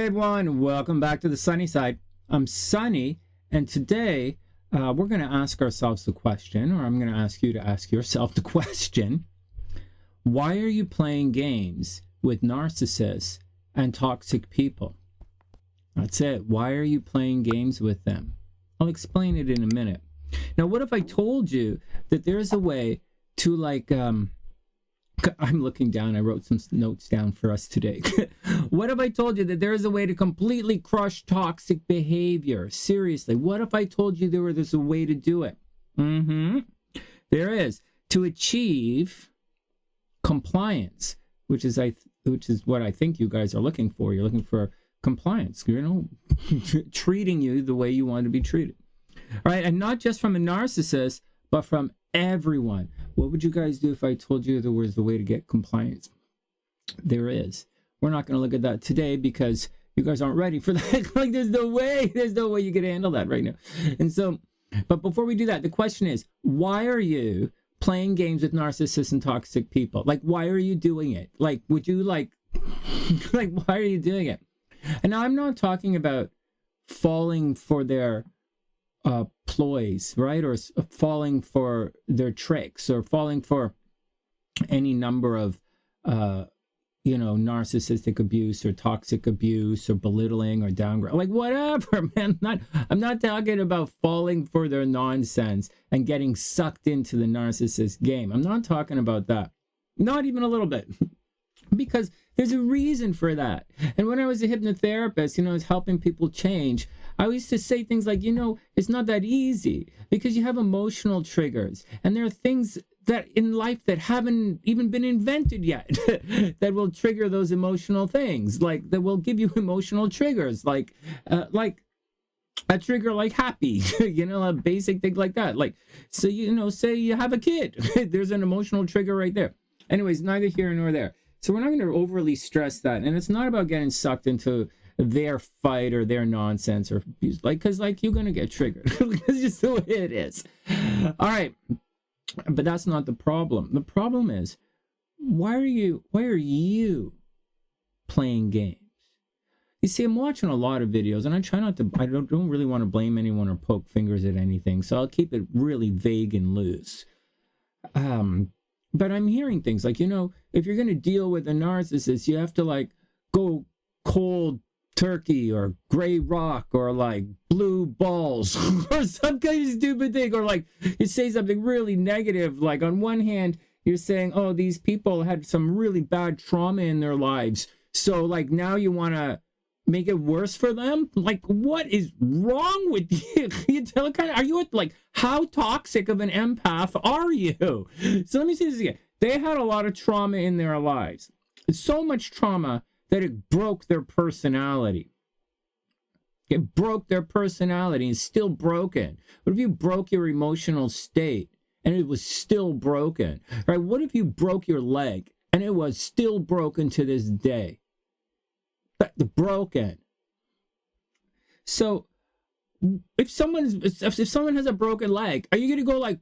Hey everyone, welcome back to the sunny side. I'm Sonny, and today we're going to ask ourselves the question, or I'm going to ask you to ask yourself the question, why are you playing games with narcissists and toxic people? That's it. Why are you playing games with them? I'll explain it in a minute. Now, what if I told you that there's a way to I'm looking down. I wrote some notes down for us today. What if I told you that there is a way to completely crush toxic behavior? Seriously, what if I told you there's a way to do it? There is. To achieve compliance, which is what I think you guys are looking for. You're looking for compliance, treating you the way you want to be treated. All right, and not just from a narcissist, but from everyone. What would you guys do if I told you there was a way to get compliance? There is. We're not going to look at that today because you guys aren't ready for that. There's no way you can handle that right now. And so, but before we do that, the question is, why are you playing games with narcissists and toxic people? Why are you doing it? Would you why are you doing it? And I'm not talking about falling for their ploys, right? Or falling for their tricks, or falling for any number of narcissistic abuse or toxic abuse or belittling or downgrade, whatever, man. I'm not talking about falling for their nonsense and getting sucked into the narcissist game. I'm not talking about that, not even a little bit. Because there's a reason for that. And when I was a hypnotherapist, I was helping people change. I used to say things like, it's not that easy because you have emotional triggers. And there are things that in life that haven't even been invented yet that will trigger those emotional things, that will give you emotional triggers, like a trigger like happy, a basic thing like that. So, say you have a kid, there's an emotional trigger right there. Anyways, neither here nor there. So we're not going to overly stress that. And it's not about getting sucked into their fight or their nonsense, or because you're going to get triggered. It's just the way it is. All right. But that's not the problem. The problem is, why are you playing games? You see, I'm watching a lot of videos, and I try not to, I don't really want to blame anyone or poke fingers at anything. So I'll keep it really vague and loose. But I'm hearing things like, if you're going to deal with a narcissist, you have to go cold turkey or gray rock or blue balls or some kind of stupid thing. Or you say something really negative. On one hand, you're saying, oh, these people had some really bad trauma in their lives. So now you want to make it worse for them? What is wrong with you? Are you how toxic of an empath are you? So let me say this again. They had a lot of trauma in their lives. So much trauma that it broke their personality. It broke their personality and still broken. What if you broke your emotional state and it was still broken? Right? What if you broke your leg and it was still broken to this day? Broken. So if someone has a broken leg, are you gonna go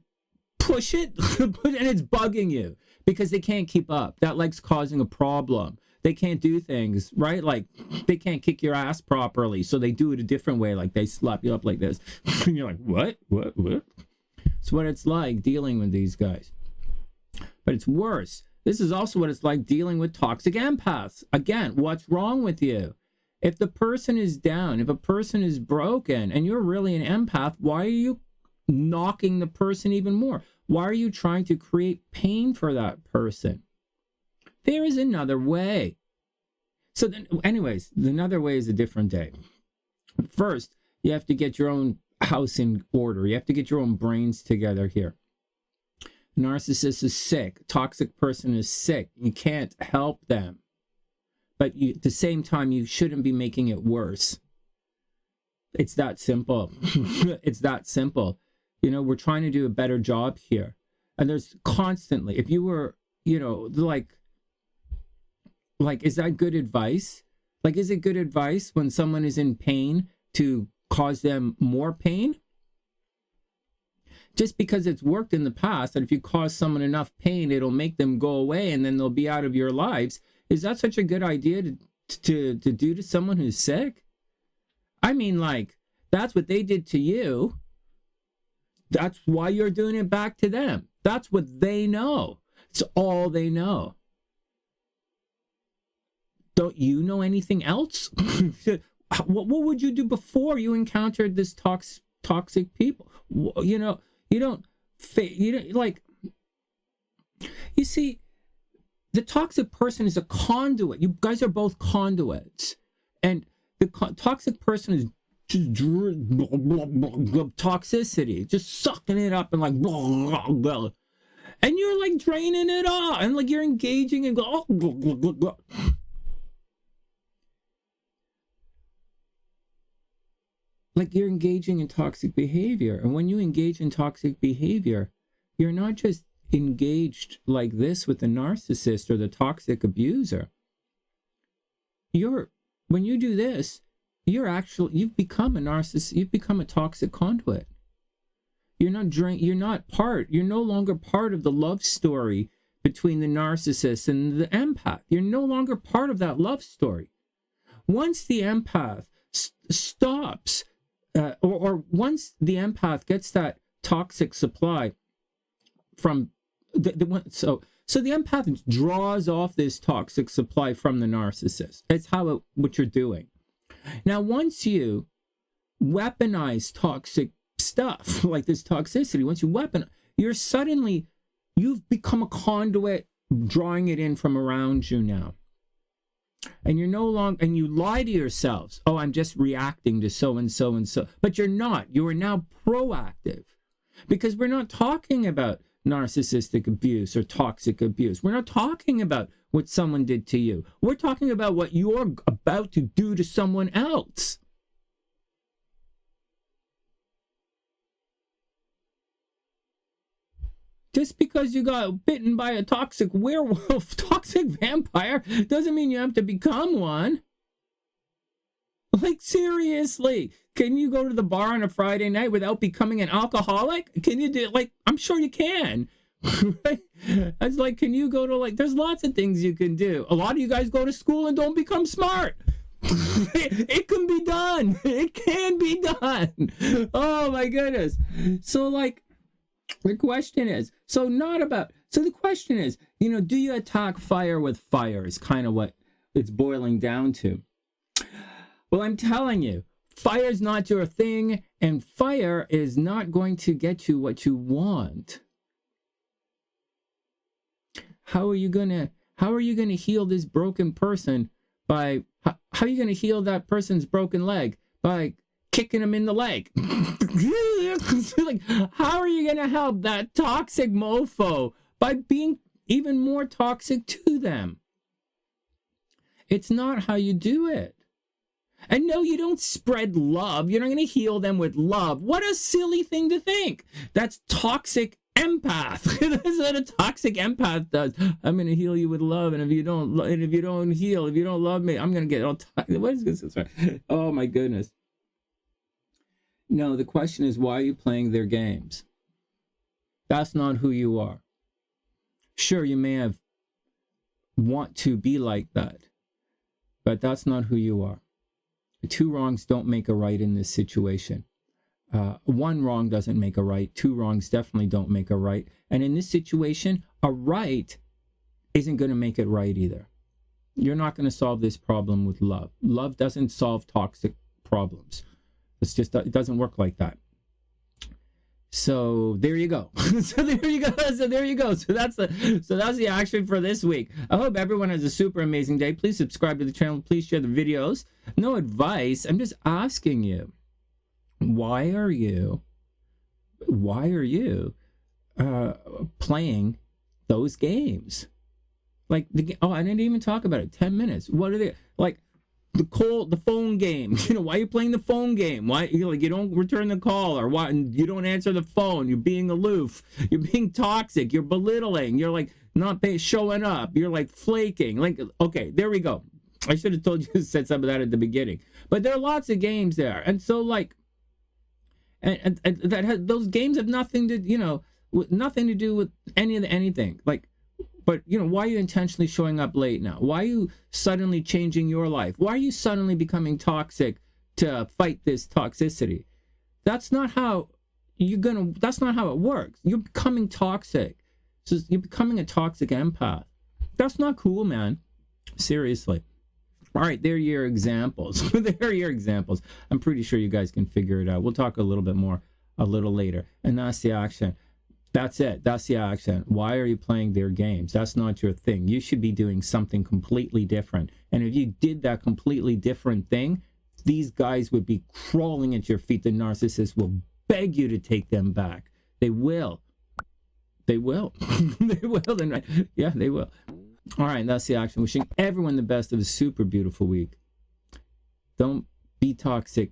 push it and it's bugging you because they can't keep up? That leg's causing a problem. They can't do things right. They can't kick your ass properly, so they do it a different way. They slap you up like this, and you're like, what? It's what it's like dealing with these guys. But it's worse. This is also what it's like dealing with toxic empaths. Again, what's wrong with you? If the person is down, if a person is broken, and you're really an empath, why are you knocking the person even more? Why are you trying to create pain for that person? There is another way. So then, anyways, another way is a different day. First, you have to get your own house in order. You have to get your own brains together here. Narcissist is sick. Toxic person is sick. You can't help them. But at the same time, you shouldn't be making it worse. It's that simple. It's that simple. We're trying to do a better job here. And there's constantly, if you were, is that good advice? Is it good advice when someone is in pain to cause them more pain? Just because it's worked in the past, that if you cause someone enough pain, it'll make them go away and then they'll be out of your lives. Is that such a good idea to do to someone who's sick? I mean, like, that's what they did to you. That's why you're doing it back to them. That's what they know. It's all they know. Don't you know anything else? What would you do before you encountered this toxic people? You know, you don't like, you see, the toxic person is a conduit. You guys are both conduits. And the toxic person is just toxicity, just sucking it up and like, and you're like draining it off, and like you're engaging and go, like you're engaging in toxic behavior. And when you engage in toxic behavior, you're not just engaged like this with the narcissist or the toxic abuser. When you do this, you've become a narcissist. You've become a toxic conduit. You're no longer part of the love story between the narcissist and the empath. You're no longer part of that love story. Once the empath stops, or once the empath gets that toxic supply from so the empath draws off this toxic supply from the narcissist. That's what you're doing. Now, once you weaponize toxic stuff like this toxicity, once you you've become a conduit, drawing it in from around you now. And you're no longer, and you lie to yourselves, oh, I'm just reacting to so and so and so. But you're not. You are now proactive. Because we're not talking about narcissistic abuse or toxic abuse. We're not talking about what someone did to you. We're talking about what you're about to do to someone else. Just because you got bitten by a toxic werewolf, toxic vampire, doesn't mean you have to become one. Like, seriously, can you go to the bar on a Friday night without becoming an alcoholic? Can you do, like, I'm sure you can. It's like, can you go to, like, there's lots of things you can do. A lot of you guys go to school and don't become smart. It can be done. It can be done. Oh my goodness. So, like, the question is, the question is, do you attack fire with fire is kind of what it's boiling down to. Well, I'm telling you, fire's not your thing, and fire is not going to get you what you want. How are you gonna heal this broken person how are you gonna heal that person's broken leg? By kicking him in the leg. Like, how are you gonna help that toxic mofo? By being even more toxic to them. It's not how you do it. And no, you don't spread love. You're not going to heal them with love. What a silly thing to think. That's toxic empath. That's what a toxic empath does. I'm going to heal you with love, and if you don't love me, I'm going to get all toxic. What is this? Oh my goodness. No, the question is, why are you playing their games? That's not who you are. Sure, you may want to be like that, but that's not who you are. Two wrongs don't make a right in this situation. One wrong doesn't make a right. Two wrongs definitely don't make a right. And in this situation, a right isn't going to make it right either. You're not going to solve this problem with love. Love doesn't solve toxic problems. It doesn't work like that. So there you go. So that's the action for this week. I hope everyone has a super amazing day. Please subscribe to the channel. Please share the videos. No advice. I'm just asking you, why are you playing those games? Like I didn't even talk about it. 10 minutes. What are they like? The phone game. Why are you playing the phone game? Why you don't return the call, or why you don't answer the phone? You're being aloof. You're being toxic. You're belittling. You're like not showing up. You're like flaking. Like, okay, there we go. I should have told you, said some of that at the beginning. But there are lots of games there, and so like, and those games have nothing to do with anything. Like, But, why are you intentionally showing up late now? Why are you suddenly changing your life? Why are you suddenly becoming toxic to fight this toxicity? That's not how that's not how it works. You're becoming toxic. So you're becoming a toxic empath. That's not cool, man. Seriously. All right, there are your examples. There are your examples. I'm pretty sure you guys can figure it out. We'll talk a little bit more a little later. And that's the action. That's it. That's the action. Why are you playing their games? That's not your thing. You should be doing something completely different. And if you did that completely different thing, these guys would be crawling at your feet. The narcissists will beg you to take them back. They will. They will. They will. Yeah, they will. All right, that's the action. Wishing everyone the best of a super beautiful week. Don't be toxic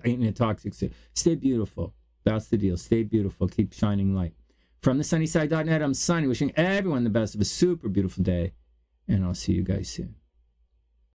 in a toxic state. Stay beautiful. That's the deal. Stay beautiful. Keep shining light. From thesunnyside.net, I'm Sonny, wishing everyone the best of a super beautiful day. And I'll see you guys soon.